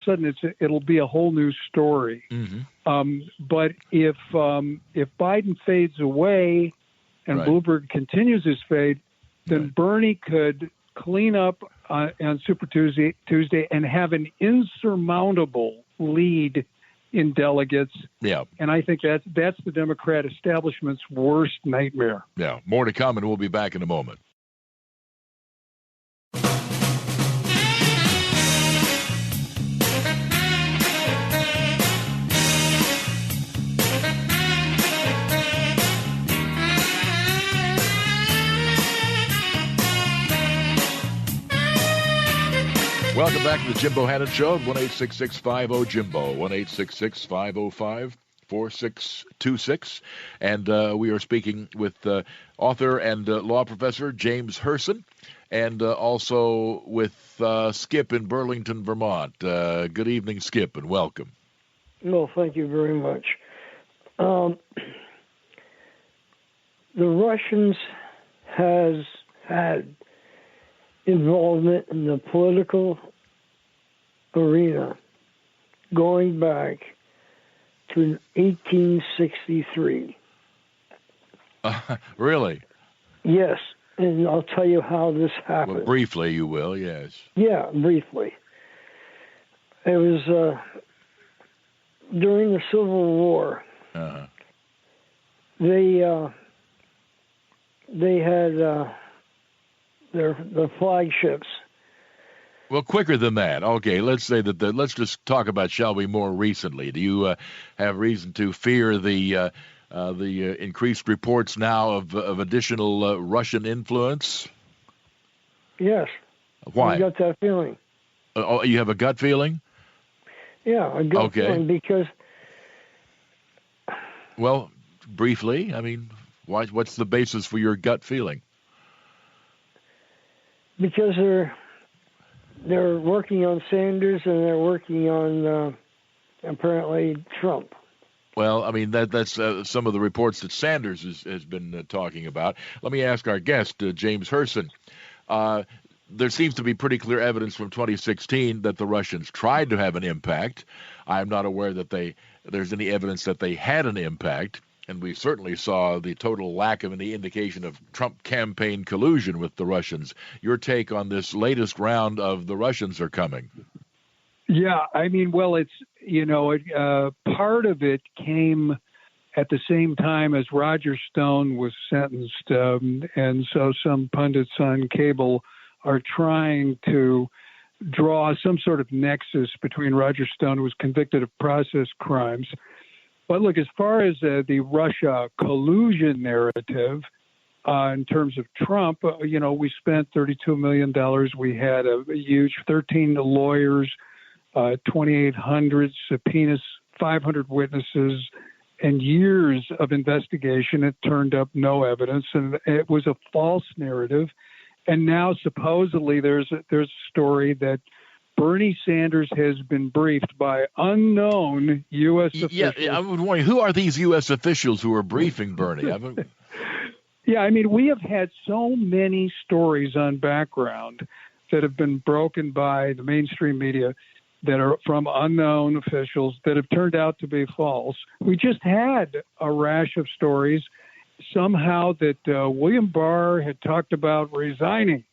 sudden it'll be a whole new story. But if Biden fades away and Bloomberg continues his fade, then Bernie could clean up on Super Tuesday and have an insurmountable lead in delegates. Yeah. And I think that's the Democrat establishment's worst nightmare. Yeah. More to come, and we'll be back in a moment. Welcome back to the Jim Bohannon Show at 1-866-50-JIMBO, 1-866-505-4626. And we are speaking with author and law professor James Herson, and also with Skip in Burlington, Vermont. Good evening, Skip, and welcome. No, thank you very much. The Russians has had involvement in the political arena going back to 1863. Really? Yes, and I'll tell you how this happened. Well, briefly, you will, yes. Yeah, briefly. It was during the Civil War. They had their flagships. Well, quicker than that. Okay, let's say that. Let's just talk about, shall we, more recently. Do you have reason to fear the increased reports now of additional Russian influence? Yes. Why? I got that feeling. Oh, you have a gut feeling? Yeah, a gut feeling because. Well, briefly, I mean, what's the basis for your gut feeling? Because they're working on Sanders and they're working on apparently Trump. Well, I mean, that's some of the reports that Sanders has been talking about. Let me ask our guest, James Herson. There seems to be pretty clear evidence from 2016 that the Russians tried to have an impact. I'm not aware that there's any evidence that they had an impact. And we certainly saw the total lack of any indication of Trump campaign collusion with the Russians. Your take on this latest round of the Russians are coming? Yeah, I mean, well, it's, part of it came at the same time as Roger Stone was sentenced. And so some pundits on cable are trying to draw some sort of nexus between Roger Stone, who was convicted of process crimes. But look, as far as the Russia collusion narrative, in terms of Trump, we spent $32 million. We had a huge 13 lawyers, 2,800 subpoenas, 500 witnesses, and years of investigation. It turned up no evidence, and it was a false narrative. And now supposedly there's a story that Bernie Sanders has been briefed by unknown U.S. officials. Yeah, I would wonder, who are these U.S. officials who are briefing Bernie? Yeah, I mean, we have had so many stories on background that have been broken by the mainstream media that are from unknown officials that have turned out to be false. We just had a rash of stories somehow that William Barr had talked about resigning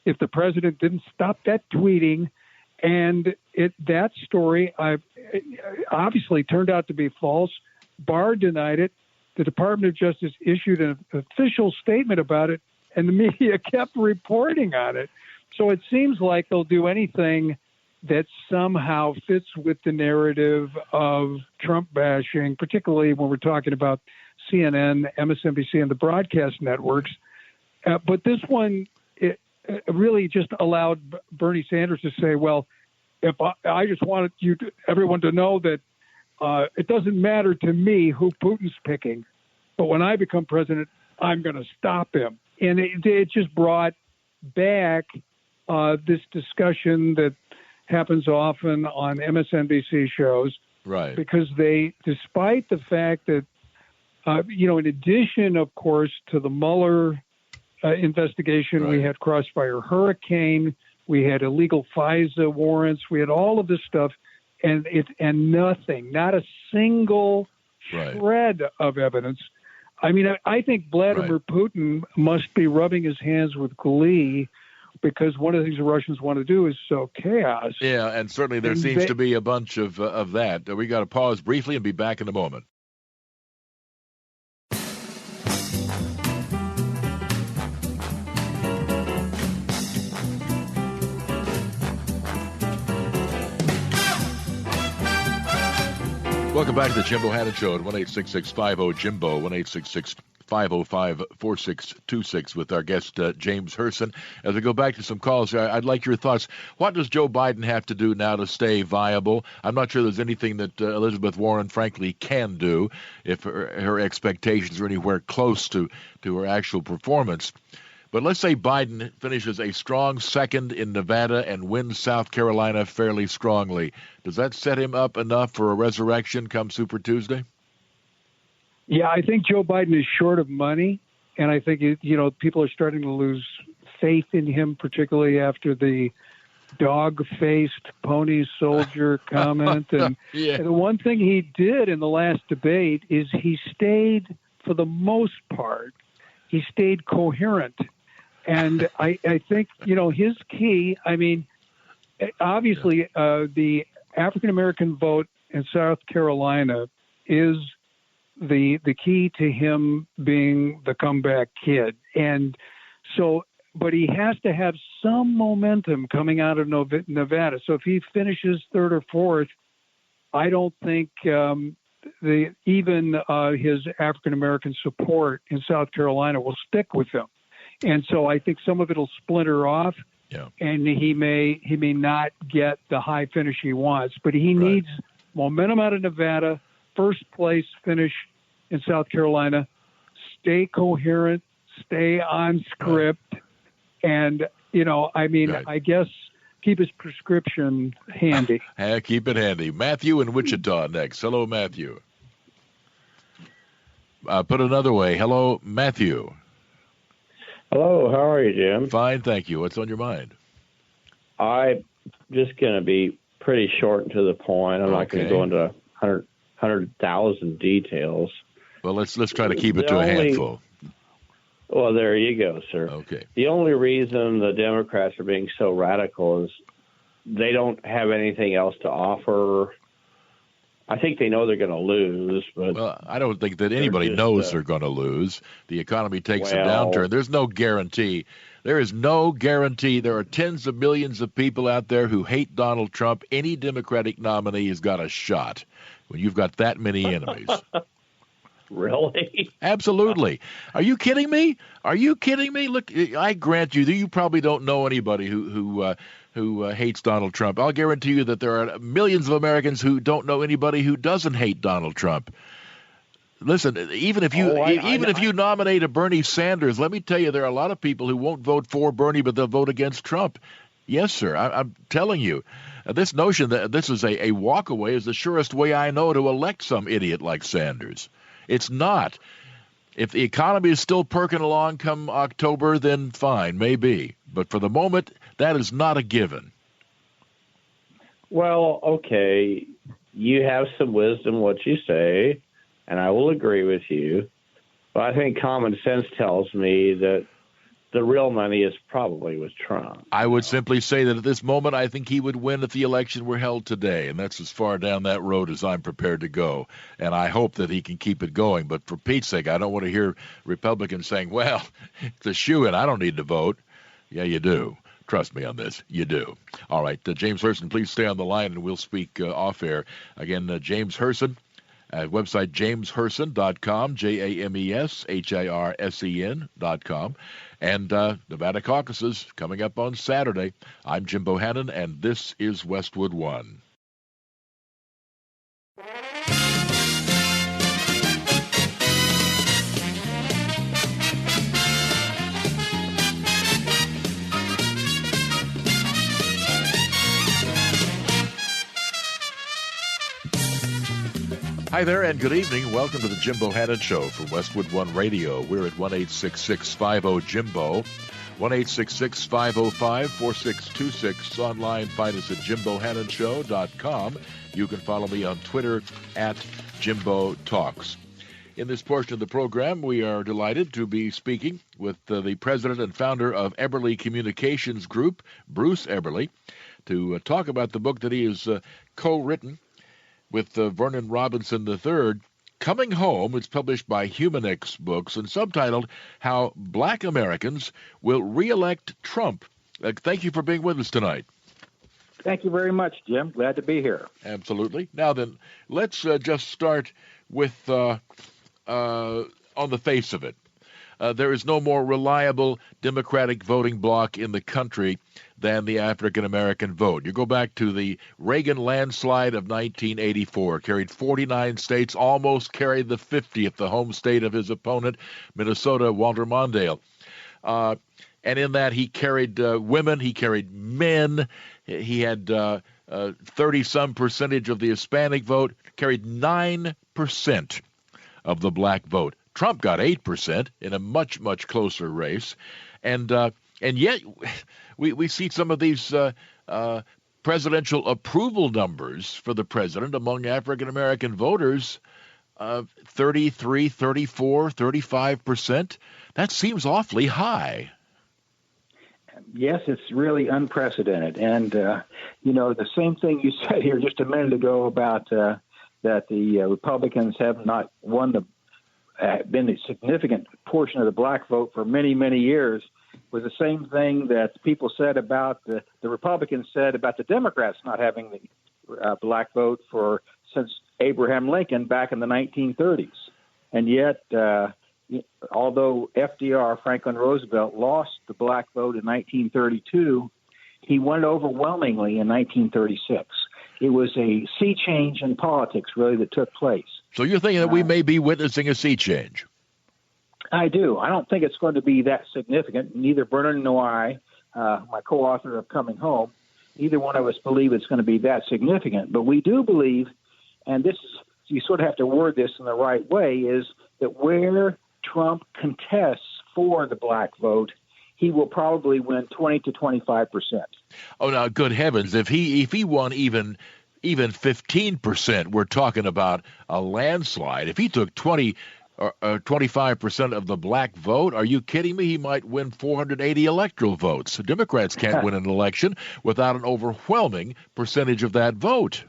if the president didn't stop that tweeting. And that story obviously turned out to be false. Barr denied it. The Department of Justice issued an official statement about it, and the media kept reporting on it. So it seems like they'll do anything that somehow fits with the narrative of Trump bashing, particularly when we're talking about CNN, MSNBC, and the broadcast networks. But this one, it really just allowed Bernie Sanders to say, well, if I just wanted everyone to know that it doesn't matter to me who Putin's picking, but when I become president, I'm going to stop him. And it just brought back this discussion that happens often on MSNBC shows. Right. Because despite the fact that, in addition, of course, to the Mueller investigation, we had Crossfire Hurricane, we had illegal FISA warrants, we had all of this stuff and nothing, not a single shred of evidence. I mean, I think Vladimir Putin must be rubbing his hands with glee, because one of the things the Russians want to do is sow chaos. Yeah, and certainly there seems to be a bunch of that. We got to pause briefly and be back in a moment. Welcome back to the Jim Bohannon Show at 1-866-50-JIMBO, 1-866-505-4626 with our guest, James Herson. As we go back to some calls, I'd like your thoughts. What does Joe Biden have to do now to stay viable? I'm not sure there's anything that Elizabeth Warren, frankly, can do if her expectations are anywhere close to her actual performance. But let's say Biden finishes a strong second in Nevada and wins South Carolina fairly strongly. Does that set him up enough for a resurrection come Super Tuesday? Yeah, I think Joe Biden is short of money, and I think people are starting to lose faith in him, particularly after the dog-faced pony soldier comment. And, and the one thing he did in the last debate is he stayed, for the most part, he stayed coherent. And I think, his key, I mean, obviously the African-American vote in South Carolina is the key to him being the comeback kid. And so, but he has to have some momentum coming out of Nevada. So if he finishes third or fourth, I don't think his African-American support in South Carolina will stick with him. And so I think some of it will splinter off, and he may not get the high finish he wants. But he needs momentum out of Nevada, first place finish in South Carolina, stay coherent, stay on script, and, I guess keep his prescription handy. Keep it handy. Matthew in Wichita next. Hello, Matthew. Put another way. Hello, Matthew. Hello, how are you, Jim? Fine, thank you. What's on your mind? I'm just going to be pretty short and to the point. I'm not going to go into 100,000 details. Well, let's try to keep it to a handful. Well, there you go, sir. Okay. The only reason the Democrats are being so radical is they don't have anything else to offer. I think they know they're going to lose, but I don't think that anybody knows they're going to lose. The economy takes a downturn. There's no guarantee. There is no guarantee. There are tens of millions of people out there who hate Donald Trump. Any Democratic nominee has got a shot when you've got that many enemies. Really? Absolutely. Are you kidding me? Look, I grant you probably don't know anybody who hates Donald Trump. I'll guarantee you that there are millions of Americans who don't know anybody who doesn't hate Donald Trump. Listen, even if you nominate a Bernie Sanders, let me tell you, there are a lot of people who won't vote for Bernie, but they'll vote against Trump. Yes, sir. I'm telling you, this notion that this is a walkaway is the surest way I know to elect some idiot like Sanders. It's not. If the economy is still perking along come October, then fine, maybe. But for the moment, that is not a given. Well, okay, you have some wisdom what you say, and I will agree with you. But I think common sense tells me that the real money is probably with Trump. I would simply say that at this moment, I think he would win if the election were held today, and that's as far down that road as I'm prepared to go. And I hope that he can keep it going. But for Pete's sake, I don't want to hear Republicans saying, well, it's a shoo-in, I don't need to vote. Yeah, you do. Trust me on this. You do. All right, James Herson, please stay on the line, and we'll speak off-air. Again, James Herson. Website jamesherson.com, JamesHirsen.com. And Nevada caucuses coming up on Saturday. I'm Jim Bohannon, and this is Westwood One. Hi there, and good evening. Welcome to the Jim Bohannon Show from Westwood One Radio. We're at 1-866-50-JIMBO, 1-866-505-4626. Online, find us at JimBohannonShow.com. You can follow me on Twitter at Jimbo Talks. In this portion of the program, we are delighted to be speaking with the president and founder of Eberly Communications Group, Bruce Eberly, to talk about the book that he has co-written with Vernon Robinson III, Coming Home. It's published by Humanix Books and subtitled How Black Americans Will Re-elect Trump. Thank you for being with us tonight. Thank you very much, Jim. Glad to be here. Absolutely. Now then, let's just start with on the face of it. There is no more reliable Democratic voting bloc in the country than the African-American vote. You go back to the Reagan landslide of 1984, carried 49 states, almost carried the 50th, the home state of his opponent, Minnesota, Walter Mondale. And in that, he carried women, he carried men, he had 30-some percentage of the Hispanic vote, carried 9% of the black vote. Trump got 8% in a much, much closer race. And yet we see some of these presidential approval numbers for the president among African-American voters, 33, 34, 35%. That seems awfully high. Yes, it's really unprecedented. And, the same thing you said here just a minute ago about that the Republicans have not been a significant portion of the black vote for many, many years was the same thing that people said about the Republicans said about the Democrats not having the black vote since Abraham Lincoln back in the 1930s. And yet, although FDR, Franklin Roosevelt, lost the black vote in 1932, he won overwhelmingly in 1936. It was a sea change in politics, really, that took place. So you're thinking that we may be witnessing a sea change? I do. I don't think it's going to be that significant. Neither Vernon nor I, my co-author of Coming Home, either one of us believe it's going to be that significant. But we do believe, and this is, you sort of have to word this in the right way, is that where Trump contests for the black vote, he will probably win 20 to 25%. Oh, now, good heavens! If he won even 15%, we're talking about a landslide. If he took 20 or 25% of the black vote, are you kidding me? He might win 480 electoral votes. Democrats can't win an election without an overwhelming percentage of that vote.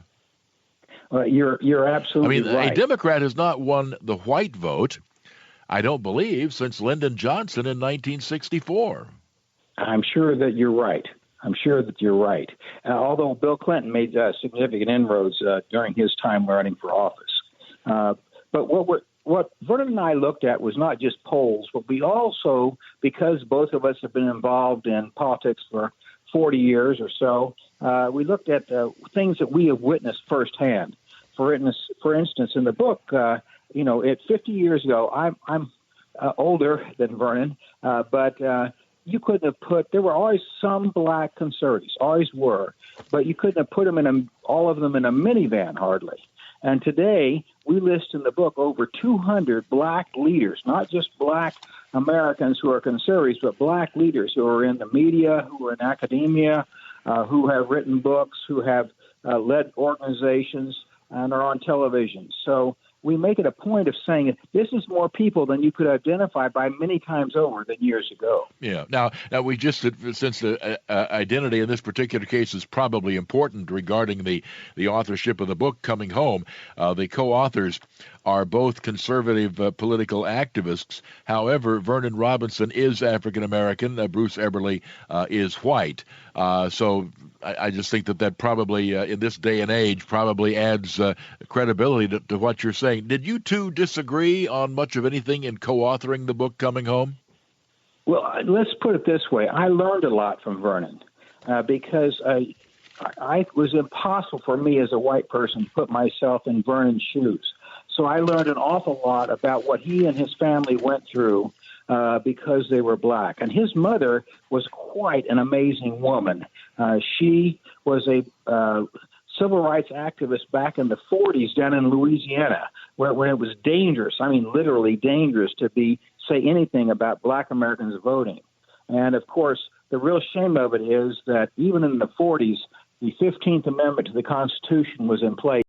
You're absolutely right. A Democrat has not won the white vote, I don't believe, since Lyndon Johnson in 1964. I'm sure that you're right. Although Bill Clinton made significant inroads during his time running for office. But what Vernon and I looked at was not just polls, but we also, because both of us have been involved in politics for 40 years or so, we looked at things that we have witnessed firsthand. For instance, in the book, at 50 years ago, I'm older than Vernon, but you couldn't have there were always some black conservatives, always were, but you couldn't have put them all of them in a minivan hardly. And today, we list in the book over 200 black leaders, not just black Americans who are conservatives, but black leaders who are in the media, who are in academia, who have written books, who have led organizations, and are on television. So we make it a point of saying this is more people than you could identify by many times over than years ago. Yeah. Now we just, since the identity in this particular case is probably important regarding the authorship of the book Coming Home, the co-authors are both conservative political activists. However, Vernon Robinson is African-American. Bruce Eberly is white. So I just think that probably, in this day and age, probably adds credibility to what you're saying. Did you two disagree on much of anything in co-authoring the book Coming Home? Well, let's put it this way. I learned a lot from Vernon because it was impossible for me as a white person to put myself in Vernon's shoes. So I learned an awful lot about what he and his family went through because they were black. And his mother was quite an amazing woman. She was a civil rights activist back in the 40s down in Louisiana, where it was dangerous, I mean literally dangerous, to say anything about black Americans voting. And, of course, the real shame of it is that even in the 40s, the 15th Amendment to the Constitution was in place.